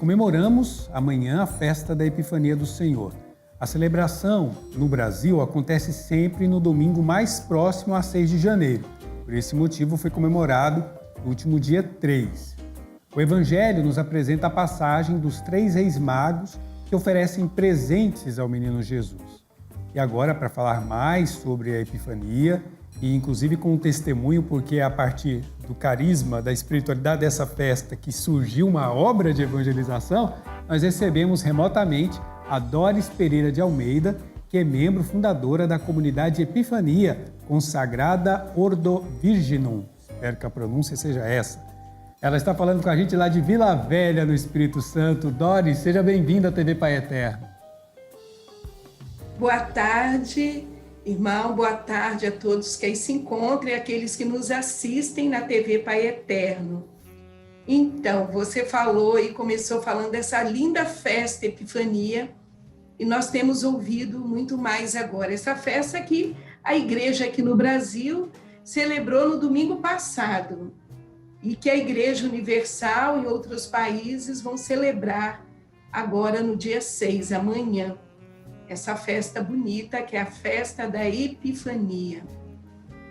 comemoramos amanhã a festa da Epifania do Senhor. A celebração no Brasil acontece sempre no domingo mais próximo a 6 de janeiro. Por esse motivo foi comemorado no último dia 3. O Evangelho nos apresenta a passagem dos 3 reis magos que oferecem presentes ao menino Jesus. E agora, para falar mais sobre a Epifania, e inclusive com um testemunho, porque é a partir do carisma, da espiritualidade dessa festa que surgiu uma obra de evangelização, nós recebemos remotamente a Doris Pereira de Almeida, que é membro fundadora da comunidade Epifania, consagrada Ordo Virginum. Espero que a pronúncia seja essa. Ela está falando com a gente lá de Vila Velha, no Espírito Santo. Doris, seja bem-vinda à TV Pai Eterno. Boa tarde, irmão. Boa tarde a todos que aí se encontram e aqueles que nos assistem na TV Pai Eterno. Então, você falou e começou falando dessa linda festa Epifania, e nós temos ouvido muito mais agora. Essa festa que a igreja aqui no Brasil celebrou no domingo passado, e que a Igreja Universal em outros países vão celebrar agora no dia 6, amanhã. Essa festa bonita, que é a festa da Epifania.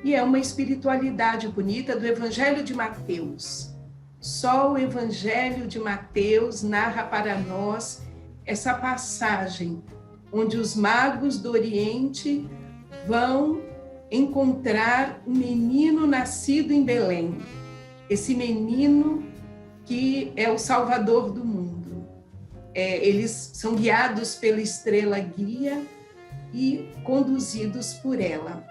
E é uma espiritualidade bonita do Evangelho de Mateus. Só o Evangelho de Mateus narra para nós essa passagem, onde os magos do Oriente vão encontrar um menino nascido em Belém. Esse menino que é o Salvador do mundo. Eles são guiados pela estrela guia e conduzidos por ela.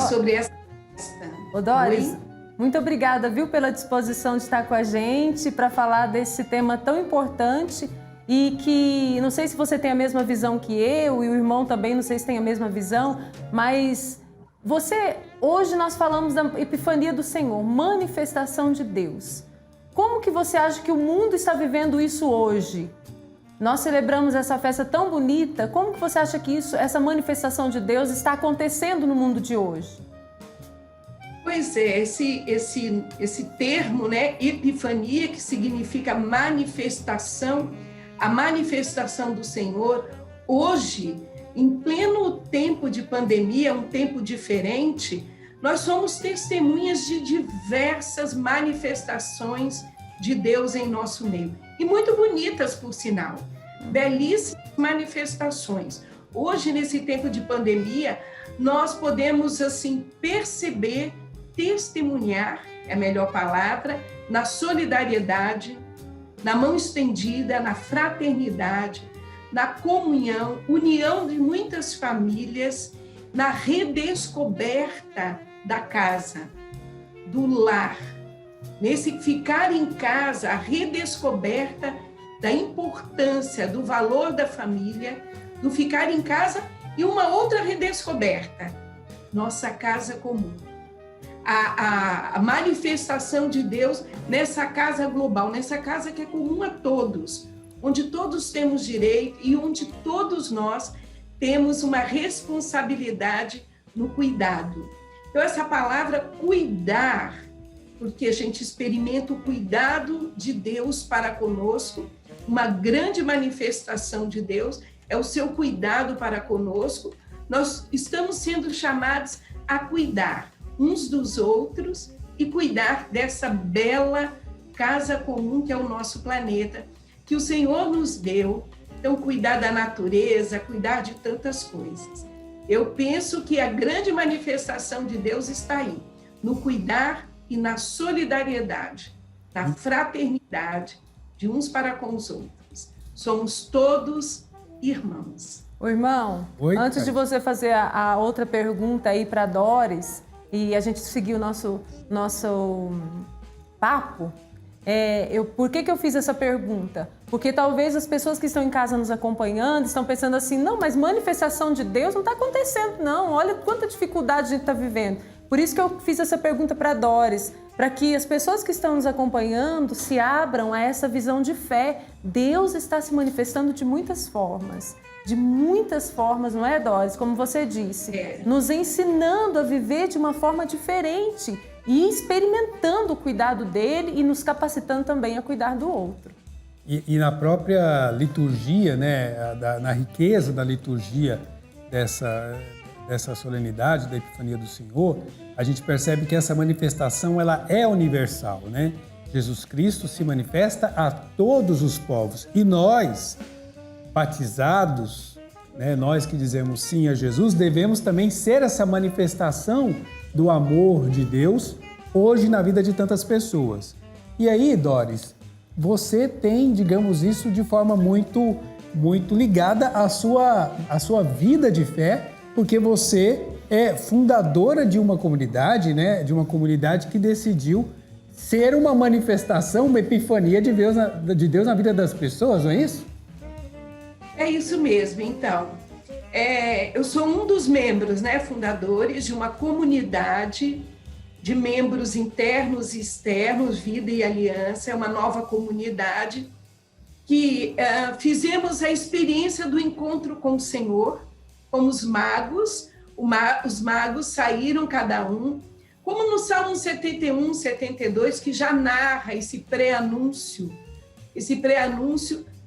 Sobre essa festa. Doris, muito obrigada, viu, pela disposição de estar com a gente para falar desse tema tão importante e que, não sei se você tem a mesma visão que eu e o irmão também, não sei se tem a mesma visão, mas hoje nós falamos da Epifania do Senhor, manifestação de Deus. Como que você acha que o mundo está vivendo isso hoje? Nós celebramos essa festa tão bonita, como que você acha que essa manifestação de Deus está acontecendo no mundo de hoje? Pois é, esse termo, né, Epifania, que significa manifestação, a manifestação do Senhor, hoje, em pleno tempo de pandemia, um tempo diferente, nós somos testemunhas de diversas manifestações de Deus em nosso meio. E muito bonitas, por sinal. Belíssimas manifestações. Hoje, nesse tempo de pandemia, nós podemos, assim, perceber, testemunhar, é a melhor palavra, na solidariedade, na mão estendida, na fraternidade, na comunhão, união de muitas famílias, na redescoberta da casa, do lar. Nesse ficar em casa, a redescoberta da importância, do valor da família, do ficar em casa e uma outra redescoberta, nossa casa comum. A manifestação de Deus nessa casa global, nessa casa que é comum a todos, onde todos temos direito e onde todos nós temos uma responsabilidade no cuidado. Então, essa palavra cuidar, porque a gente experimenta o cuidado de Deus para conosco, uma grande manifestação de Deus é o seu cuidado para conosco. Nós estamos sendo chamados a cuidar uns dos outros e cuidar dessa bela casa comum que é o nosso planeta, que o Senhor nos deu. Então, cuidar da natureza, cuidar de tantas coisas. Eu penso que a grande manifestação de Deus está aí, no cuidar e na solidariedade, na fraternidade de uns para com os outros. Somos todos irmãos. Ô, irmão, antes de você fazer a outra pergunta aí para Doris e a gente seguir o nosso papo, por que eu fiz essa pergunta? Porque talvez as pessoas que estão em casa nos acompanhando estão pensando assim, não, mas manifestação de Deus não está acontecendo, não. Olha quanta dificuldade a gente está vivendo. Por isso que eu fiz essa pergunta para Doris, para que as pessoas que estão nos acompanhando se abram a essa visão de fé. Deus está se manifestando de muitas formas, não é, Doris? Como você disse, nos ensinando a viver de uma forma diferente e experimentando o cuidado dele e nos capacitando também a cuidar do outro. E na própria liturgia, né, na riqueza da liturgia dessa solenidade da Epifania do Senhor, a gente percebe que essa manifestação ela é universal, né? Jesus Cristo se manifesta a todos os povos e nós, batizados, né, nós que dizemos sim a Jesus, devemos também ser essa manifestação do amor de Deus hoje na vida de tantas pessoas. E aí, Doris, você tem, digamos, isso de forma muito ligada à sua vida de fé, porque você é fundadora de uma comunidade, né, de uma comunidade que decidiu ser uma manifestação, uma epifania de Deus na vida das pessoas, não é isso? É isso mesmo, então. Eu sou um dos membros, né, fundadores de uma comunidade de membros internos e externos, Vida e Aliança, é uma nova comunidade que fizemos a experiência do encontro com o Senhor, como os magos. Os magos saíram cada um, como no Salmo 71, 72, que já narra esse pré-anúncio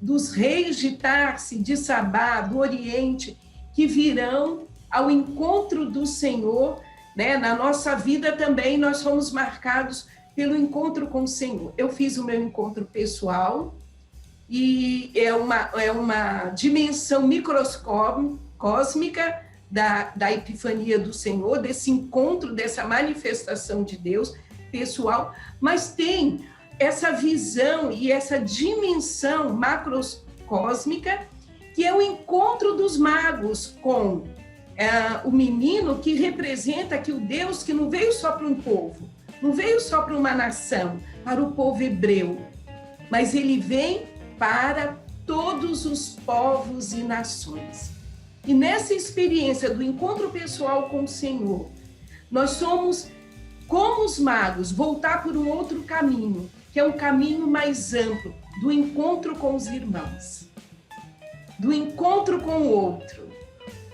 dos reis de Tarse, de Sabá, do Oriente, que virão ao encontro do Senhor, né? Na nossa vida também nós somos marcados pelo encontro com o Senhor. Eu fiz o meu encontro pessoal e é uma dimensão microcósmica da Epifania do Senhor, desse encontro, dessa manifestação de Deus pessoal, mas tem essa visão e essa dimensão macrocósmica, que é o encontro dos magos com o menino, que representa que o Deus que não veio só para um povo, não veio só para uma nação, para o povo hebreu, mas ele vem para todos os povos e nações. E nessa experiência do encontro pessoal com o Senhor, nós somos, como os magos, voltar por um outro caminho, que é um caminho mais amplo, do encontro com os irmãos, do encontro com o outro,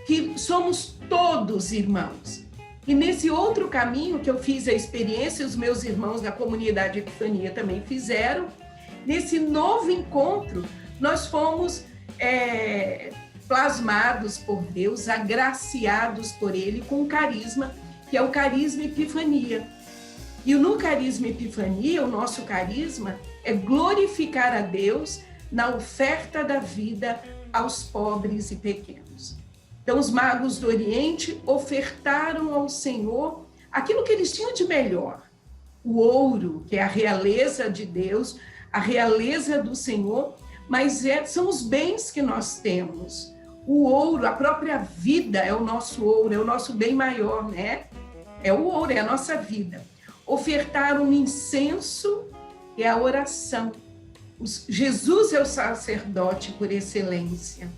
que somos todos irmãos. E nesse outro caminho que eu fiz a experiência, os meus irmãos da comunidade Epifania também fizeram, nesse novo encontro, nós fomos plasmados por Deus, agraciados por Ele com um carisma, que é o carisma Epifania. E no carisma Epifania, o nosso carisma é glorificar a Deus na oferta da vida aos pobres e pequenos. Então, os magos do Oriente ofertaram ao Senhor aquilo que eles tinham de melhor. O ouro, que é a realeza de Deus, a realeza do Senhor, mas são os bens que nós temos. O ouro, a própria vida é o nosso ouro, é o nosso bem maior, né? É o ouro, é a nossa vida. Ofertaram um incenso, que é a oração. Jesus é o sacerdote por excelência.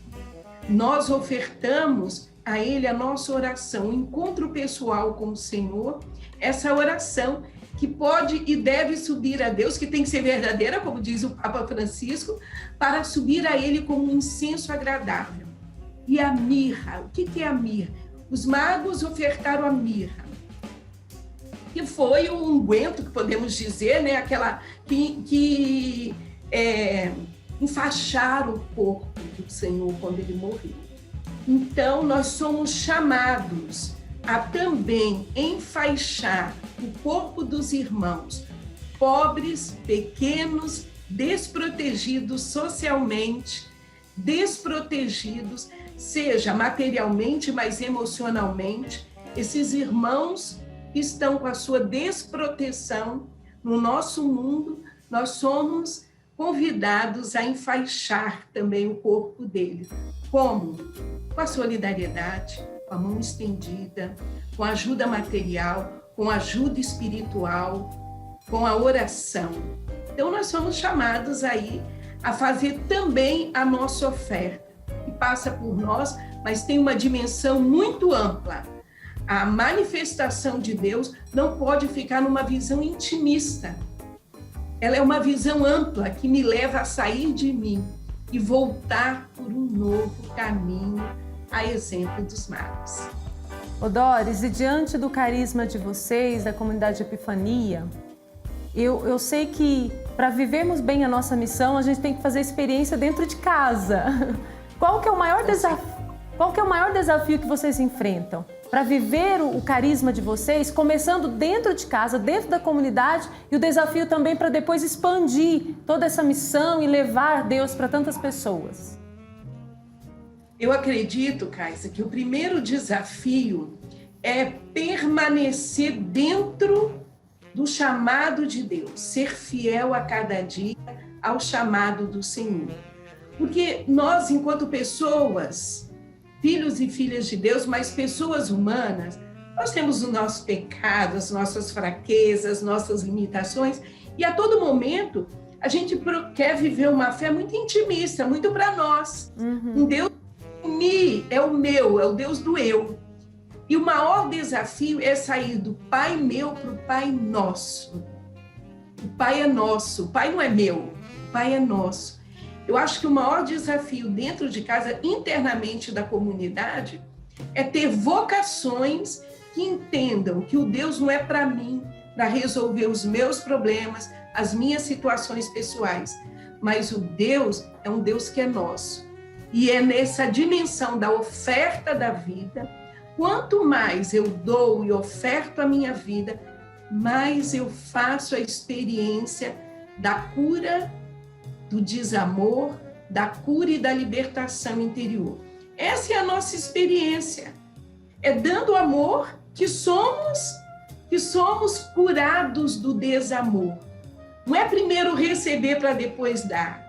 Nós ofertamos a Ele a nossa oração, o encontro pessoal com o Senhor, essa oração que pode e deve subir a Deus, que tem que ser verdadeira, como diz o Papa Francisco, para subir a Ele como um incenso agradável. E a mirra, o que é a mirra? Os magos ofertaram a mirra, que foi um unguento, que podemos dizer, né? Aquela que enfaixaram o corpo do Senhor quando ele morreu. Então, nós somos chamados a também enfaixar o corpo dos irmãos, pobres, pequenos, desprotegidos socialmente, desprotegidos, seja materialmente, mas emocionalmente. Esses irmãos que estão com a sua desproteção no nosso mundo, nós somos convidados a enfaixar também o corpo dele. Como? Com a solidariedade, com a mão estendida, com a ajuda material, com a ajuda espiritual, com a oração. Então, nós somos chamados aí a fazer também a nossa oferta, que passa por nós, mas tem uma dimensão muito ampla. A manifestação de Deus não pode ficar numa visão intimista. Ela é uma visão ampla que me leva a sair de mim e voltar por um novo caminho, a exemplo dos magos. Ô Doris, e diante do carisma de vocês, da comunidade Epifania, eu sei que para vivermos bem a nossa missão, a gente tem que fazer experiência dentro de casa. Qual que é o maior desafio que vocês enfrentam para viver o carisma de vocês, começando dentro de casa, dentro da comunidade, e o desafio também para depois expandir toda essa missão e levar Deus para tantas pessoas? Eu acredito, Kaisa, que o primeiro desafio é permanecer dentro do chamado de Deus, ser fiel a cada dia ao chamado do Senhor. Porque nós, enquanto pessoas, filhos e filhas de Deus, mas pessoas humanas, nós temos o nosso pecado, as nossas fraquezas, nossas limitações, e a todo momento a gente quer viver uma fé muito intimista, muito para nós. Um Deus é o meu, é o Deus do eu. E o maior desafio é sair do Pai meu para o Pai nosso. O Pai é nosso, o Pai não é meu, o Pai é nosso. Eu acho que o maior desafio dentro de casa, internamente da comunidade, é ter vocações que entendam que o Deus não é para mim, para resolver os meus problemas, as minhas situações pessoais, mas o Deus é um Deus que é nosso. E é nessa dimensão da oferta da vida, quanto mais eu dou e oferto a minha vida, mais eu faço a experiência da cura, do desamor, da cura e da libertação interior. Essa é a nossa experiência. É dando amor que somos curados do desamor. Não é primeiro receber para depois dar.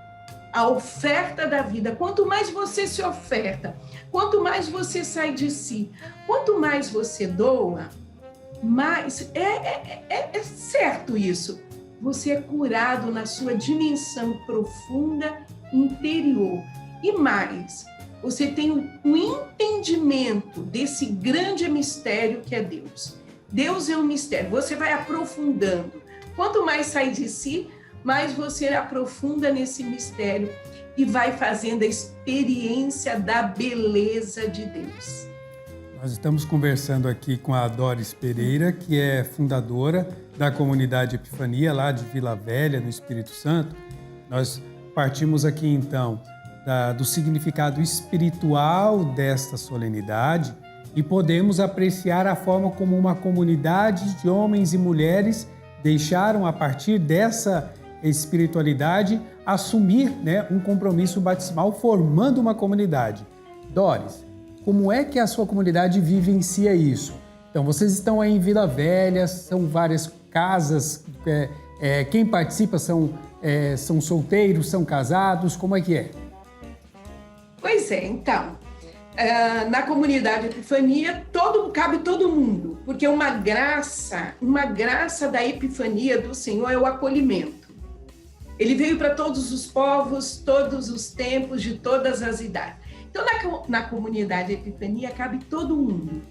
A oferta da vida, quanto mais você se oferta, quanto mais você sai de si, quanto mais você doa, mais é certo isso. Você é curado na sua dimensão profunda interior. E mais, você tem um entendimento desse grande mistério que é Deus. Deus é um mistério, você vai aprofundando. Quanto mais sai de si, mais você aprofunda nesse mistério e vai fazendo a experiência da beleza de Deus. Nós estamos conversando aqui com a Doris Pereira, que é fundadora da comunidade Epifania, lá de Vila Velha, no Espírito Santo. Nós partimos aqui, então, do significado espiritual desta solenidade e podemos apreciar a forma como uma comunidade de homens e mulheres deixaram, a partir dessa espiritualidade, assumir, né, um compromisso batismal, formando uma comunidade. Doris, como é que a sua comunidade vivencia isso? Então, vocês estão aí em Vila Velha, são várias casas, quem participa são solteiros, são casados, como é que é? Pois é, então, na comunidade Epifania, cabe todo mundo, porque uma graça da Epifania do Senhor é o acolhimento. Ele veio para todos os povos, todos os tempos, de todas as idades. Então, na comunidade Epifania, cabe todo mundo.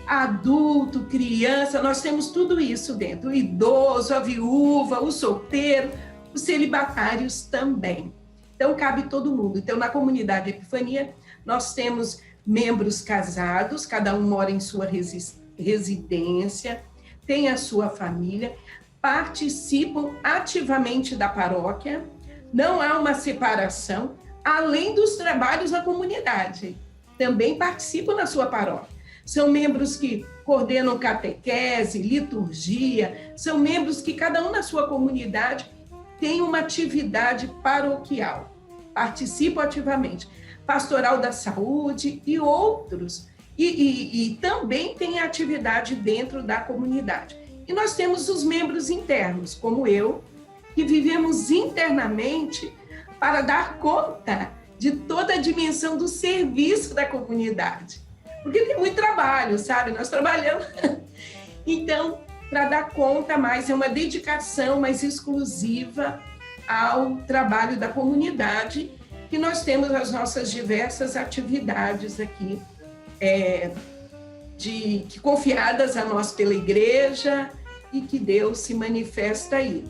Adulto, criança, nós temos tudo isso dentro. O idoso, a viúva, o solteiro, os celibatários também. Então, cabe todo mundo. Então, na comunidade Epifania, nós temos membros casados, cada um mora em sua residência, tem a sua família, participam ativamente da paróquia, não há uma separação, além dos trabalhos na comunidade. Também participam na sua paróquia. São membros que coordenam catequese, liturgia, são membros que cada um na sua comunidade tem uma atividade paroquial, participam ativamente. Pastoral da saúde e outros, e também tem atividade dentro da comunidade. E nós temos os membros internos, como eu, que vivemos internamente para dar conta de toda a dimensão do serviço da comunidade. Porque tem muito trabalho, sabe? Nós trabalhamos. Então, para dar conta mais, é uma dedicação mais exclusiva ao trabalho da comunidade, que nós temos as nossas diversas atividades aqui, confiadas a nós pela igreja, e que Deus se manifesta aí.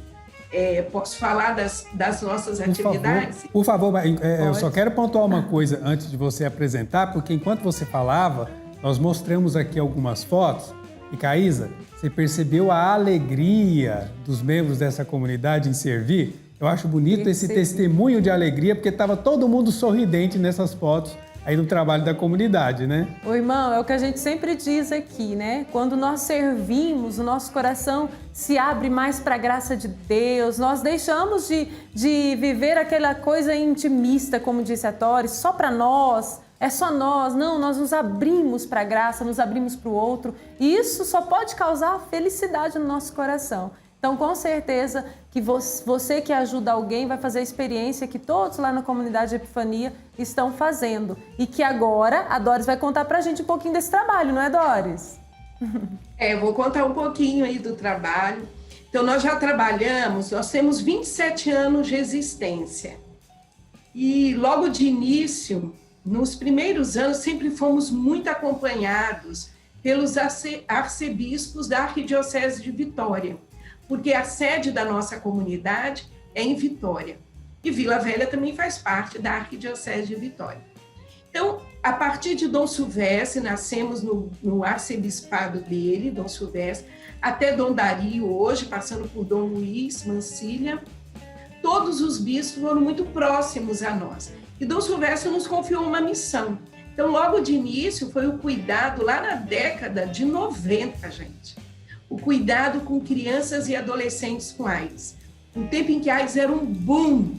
Posso falar das nossas atividades? Por favor, eu só quero pontuar uma coisa antes de você apresentar, porque enquanto você falava, nós mostramos aqui algumas fotos, e Caísa, você percebeu a alegria dos membros dessa comunidade em servir? Eu acho bonito esse testemunho de alegria, porque estava todo mundo sorridente nessas fotos aí do trabalho da comunidade, né? Ô, irmão, é o que a gente sempre diz aqui, né? Quando nós servimos, o nosso coração se abre mais para a graça de Deus, nós deixamos de viver aquela coisa intimista, como disse a Tori, só para nós, é só nós. Não, nós nos abrimos para a graça, nos abrimos para o outro, e isso só pode causar felicidade no nosso coração. Então, com certeza que você que ajuda alguém vai fazer a experiência que todos lá na comunidade Epifania estão fazendo. E que agora a Doris vai contar pra gente um pouquinho desse trabalho, não é, Doris? Eu vou contar um pouquinho aí do trabalho. Então, nós já trabalhamos, nós temos 27 anos de existência. E logo de início, nos primeiros anos, sempre fomos muito acompanhados pelos arcebispos da Arquidiocese de Vitória, porque a sede da nossa comunidade é em Vitória. E Vila Velha também faz parte da Arquidiocese de Vitória. Então, a partir de Dom Silvestre, nascemos no arcebispado dele, Dom Silvestre, até Dom Dario hoje, passando por Dom Luiz Mancilha, todos os bispos foram muito próximos a nós. E Dom Silvestre nos confiou uma missão. Então, logo de início, foi o cuidado, lá na década de 90, gente, o cuidado com crianças e adolescentes com AIDS. Um tempo em que a AIDS era um boom,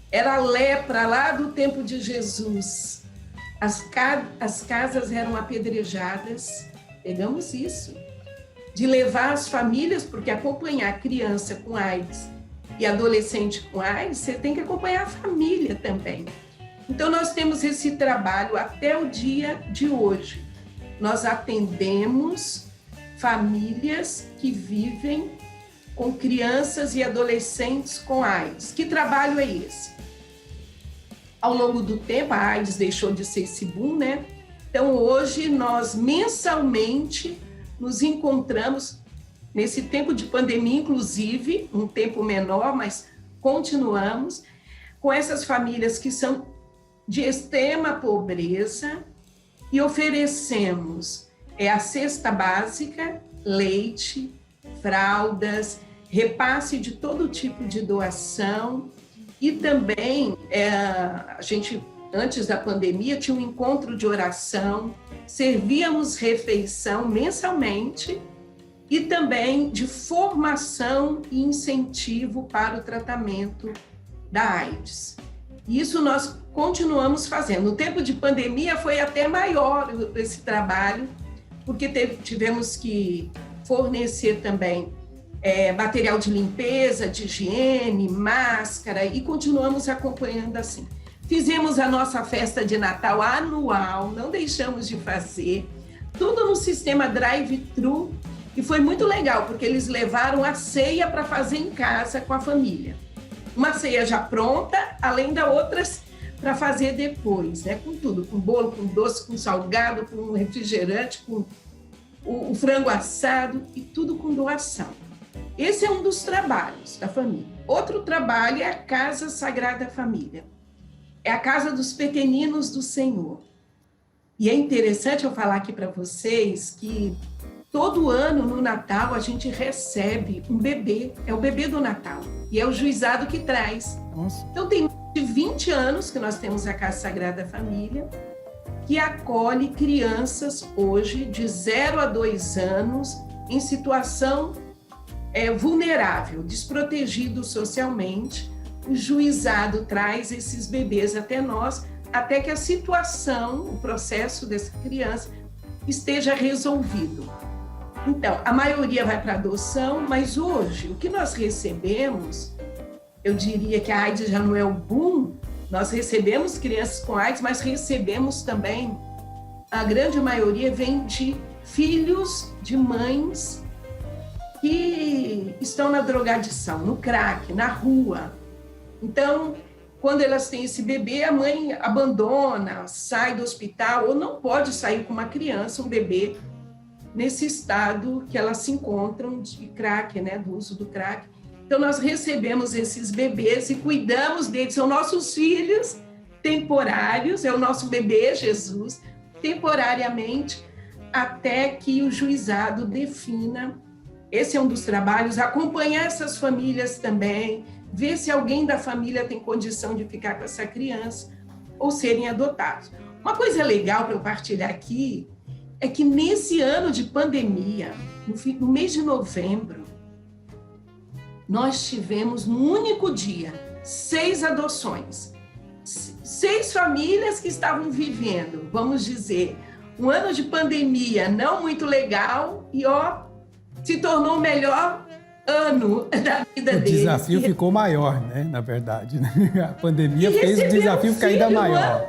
era a lepra lá do tempo de Jesus. As casas eram apedrejadas, pegamos isso, de levar as famílias, porque acompanhar criança com AIDS e adolescente com AIDS, você tem que acompanhar a família também. Então, nós temos esse trabalho até o dia de hoje. Nós atendemos famílias que vivem com crianças e adolescentes com AIDS. Que trabalho é esse? Ao longo do tempo, a AIDS deixou de ser esse boom, né? Então, hoje, nós mensalmente nos encontramos, nesse tempo de pandemia, inclusive, um tempo menor, mas continuamos, com essas famílias que são de extrema pobreza e oferecemos a cesta básica, leite, fraldas, repasse de todo tipo de doação e também a gente, antes da pandemia, tinha um encontro de oração, servíamos refeição mensalmente e também de formação e incentivo para o tratamento da AIDS. Isso nós continuamos fazendo. No tempo de pandemia foi até maior esse trabalho, porque tivemos que fornecer também material de limpeza, de higiene, máscara, e continuamos acompanhando assim. Fizemos a nossa festa de Natal anual, não deixamos de fazer, tudo no sistema drive-thru, e foi muito legal, porque eles levaram a ceia para fazer em casa com a família. Uma ceia já pronta, além das outras para fazer depois, né? Com tudo, com bolo, com doce, com salgado, com refrigerante, com o frango assado e tudo com doação. Esse é um dos trabalhos da família. Outro trabalho é a Casa Sagrada Família. É a casa dos pequeninos do Senhor. E é interessante eu falar aqui para vocês que todo ano no Natal a gente recebe um bebê, é o bebê do Natal, e é o juizado que traz. Nossa. Então tem 20 anos que nós temos a Casa Sagrada Família, que acolhe crianças hoje de 0 a 2 anos em situação vulnerável, desprotegido socialmente. O juizado traz esses bebês até nós, até que a situação, o processo dessa criança esteja resolvido. Então, a maioria vai para adoção, mas hoje o que nós recebemos, eu diria que a AIDS já não é o boom, nós recebemos crianças com AIDS, mas recebemos também, a grande maioria vem de filhos de mães que estão na drogadição, no crack, na rua. Então, quando elas têm esse bebê, a mãe abandona, sai do hospital, ou não pode sair com uma criança, um bebê, nesse estado que elas se encontram de crack, né, do uso do crack. Então, nós recebemos esses bebês e cuidamos deles, são nossos filhos temporários, é o nosso bebê Jesus, temporariamente, até que o juizado defina. Esse é um dos trabalhos, acompanhar essas famílias também, ver se alguém da família tem condição de ficar com essa criança ou serem adotados. Uma coisa legal para eu partilhar aqui é que nesse ano de pandemia, no mês de novembro, nós tivemos no único dia 6 adoções. 6 famílias que estavam vivendo, vamos dizer, um ano de pandemia não muito legal e se tornou o melhor ano da vida deles. O desafio ficou maior, né? Na verdade, né? A pandemia fez o desafio ficar ainda maior.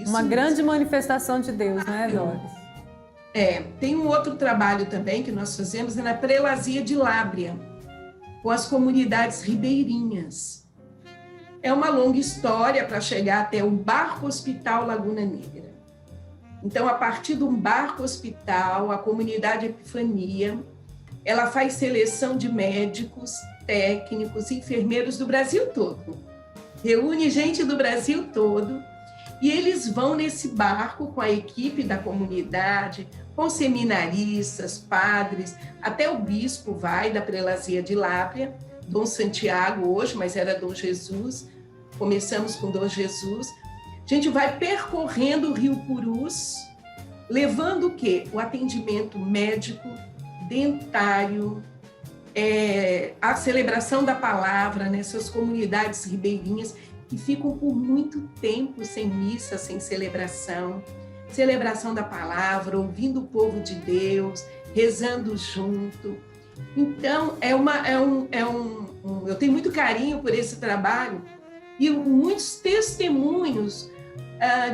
Uma grande manifestação de Deus, né, Doris? Tem um outro trabalho também que nós fazemos na Prelazia de Lábrea, com as comunidades ribeirinhas. É uma longa história para chegar até o Barco Hospital Laguna Negra. Então, a partir do Barco Hospital, a comunidade Epifania, ela faz seleção de médicos, técnicos, enfermeiros do Brasil todo. Reúne gente do Brasil todo e eles vão nesse barco com a equipe da comunidade, com seminaristas, padres, até o bispo vai da Prelazia de Lábrea, Dom Santiago hoje, mas era Dom Jesus. Começamos com Dom Jesus. A gente vai percorrendo o Rio Purus, levando o quê? O atendimento médico, dentário, a celebração da palavra nessas comunidades ribeirinhas que ficam por muito tempo sem missa, sem celebração da palavra, ouvindo o povo de Deus, rezando junto. Então, eu tenho muito carinho por esse trabalho e muitos testemunhos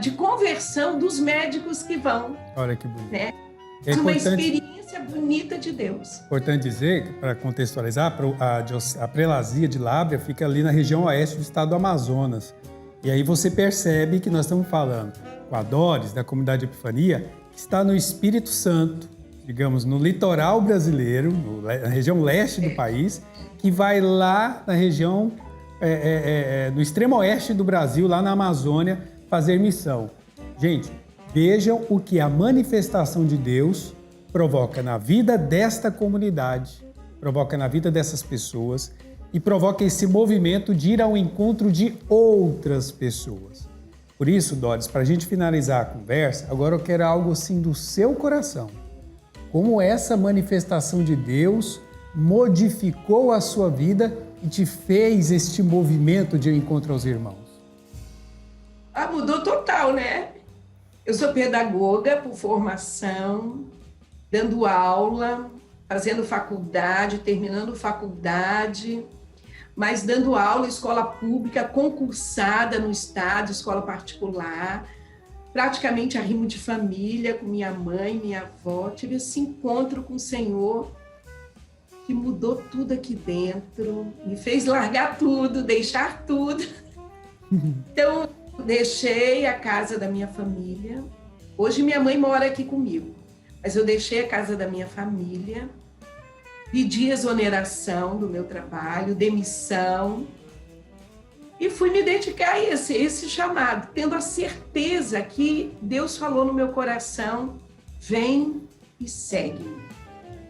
de conversão dos médicos que vão. Olha que bonito. Né? É uma experiência bonita de Deus. Importante dizer, para contextualizar, a Prelazia de Lábrea fica ali na região oeste do estado do Amazonas. E aí você percebe que nós estamos falando com a Doris, da comunidade Epifania, que está no Espírito Santo, digamos, no litoral brasileiro, na região leste do país, que vai lá na região, no extremo oeste do Brasil, lá na Amazônia, fazer missão. Gente, vejam o que a manifestação de Deus provoca na vida desta comunidade, provoca na vida dessas pessoas e provoca esse movimento de ir ao encontro de outras pessoas. Por isso, Doris, para a gente finalizar a conversa, agora eu quero algo assim do seu coração. Como essa manifestação de Deus modificou a sua vida e te fez este movimento de encontro aos irmãos? Mudou total, né? Eu sou pedagoga por formação, dando aula, fazendo faculdade, terminando faculdade, mas dando aula em escola pública, concursada no estado, escola particular, praticamente arrimo de família, com minha mãe, minha avó. Tive esse encontro com o Senhor que mudou tudo aqui dentro, me fez largar tudo, deixar tudo. Então, deixei a casa da minha família. Hoje minha mãe mora aqui comigo, mas eu deixei a casa da minha família, pedi exoneração do meu trabalho, demissão, e fui me dedicar a esse chamado, tendo a certeza que Deus falou no meu coração, vem e segue.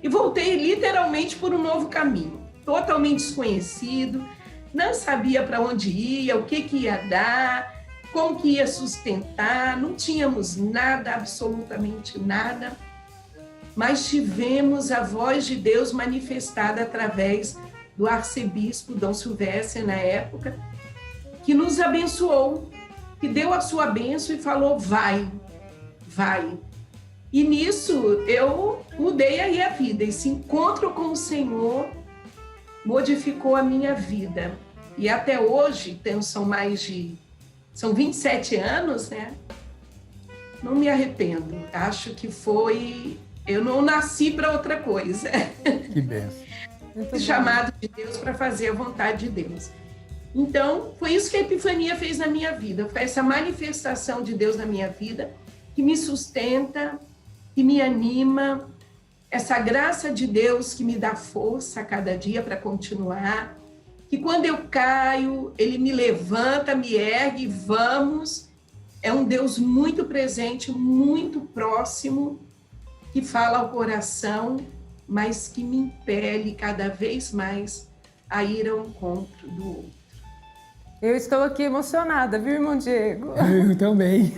E voltei literalmente por um novo caminho, totalmente desconhecido, não sabia para onde ia, o que ia dar, como que ia sustentar, não tínhamos nada, absolutamente nada, mas tivemos a voz de Deus manifestada através do arcebispo Dom Silvestre, na época, que nos abençoou, que deu a sua bênção e falou, vai. E nisso eu mudei aí a vida, esse encontro com o Senhor modificou a minha vida. E até hoje, são 27 anos, né? Não me arrependo. Acho que eu não nasci para outra coisa. Que bênção. Fui chamado de Deus para fazer a vontade de Deus. Então, foi isso que a Epifania fez na minha vida. Foi essa manifestação de Deus na minha vida que me sustenta, que me anima, essa graça de Deus que me dá força a cada dia para continuar, que quando eu caio, Ele me levanta, me ergue, vamos. É um Deus muito presente, muito próximo, que fala ao coração mas que me impele cada vez mais a ir ao encontro do outro. Eu estou aqui emocionada, viu, irmão Diego? Eu também.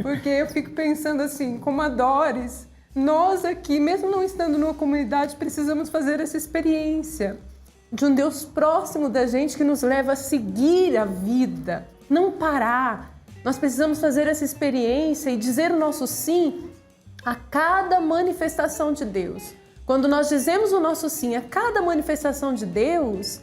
Porque eu fico pensando assim, como a Doris, nós aqui, mesmo não estando numa comunidade, precisamos fazer essa experiência de um Deus próximo da gente que nos leva a seguir a vida, não parar. Nós precisamos fazer essa experiência e dizer o nosso sim a cada manifestação de Deus. Quando nós dizemos o nosso sim a cada manifestação de Deus,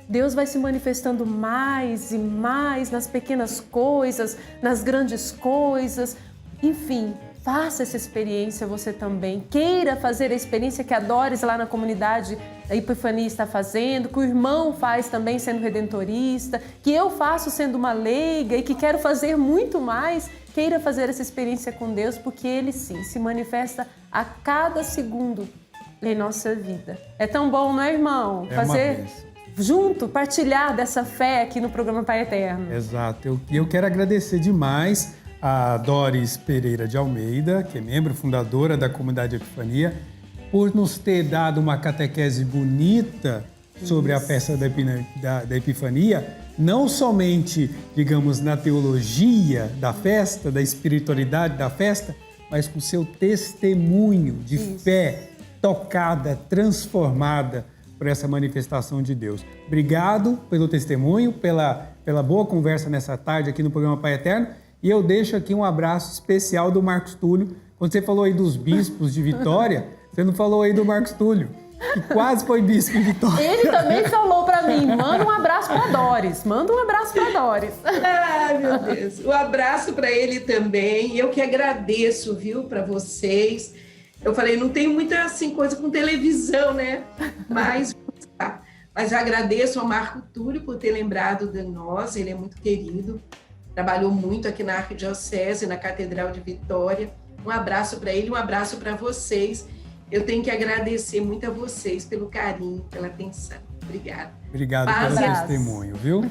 Deus vai se manifestando mais e mais nas pequenas coisas, nas grandes coisas. Enfim, faça essa experiência você também. Queira fazer a experiência que a Doris lá na comunidade da Epifania está fazendo, que o irmão faz também sendo redentorista, que eu faço sendo uma leiga e que quero fazer muito mais. Queira fazer essa experiência com Deus, porque Ele sim se manifesta a cada segundo em nossa vida. É tão bom, não é, irmão? Fazer junto, partilhar dessa fé aqui no programa Pai Eterno. Exato. Eu quero agradecer demais a Doris Pereira de Almeida, que é membro fundadora da Comunidade Epifania, por nos ter dado uma catequese bonita sobre a festa da Epifania, não somente, digamos, na teologia da festa, da espiritualidade da festa, mas com seu testemunho de fé tocada, transformada por essa manifestação de Deus. Obrigado pelo testemunho, pela boa conversa nessa tarde aqui no programa Pai Eterno. E eu deixo aqui um abraço especial do Marcos Túlio. Quando você falou aí dos bispos de Vitória, você não falou aí do Marcos Túlio, que quase foi bispo em Vitória. Ele também falou para mim, manda um abraço para Doris, manda um abraço para Doris. Ai, meu Deus. Um abraço para ele também. Eu que agradeço, viu, para vocês. Eu falei, não tenho muita assim, coisa com televisão, né? Mas agradeço ao Marco Túlio por ter lembrado de nós, ele é muito querido, trabalhou muito aqui na Arquidiocese, na Catedral de Vitória. Um abraço para ele, um abraço para vocês. Eu tenho que agradecer muito a vocês pelo carinho, pela atenção. Obrigada. Obrigado pelo testemunho, viu?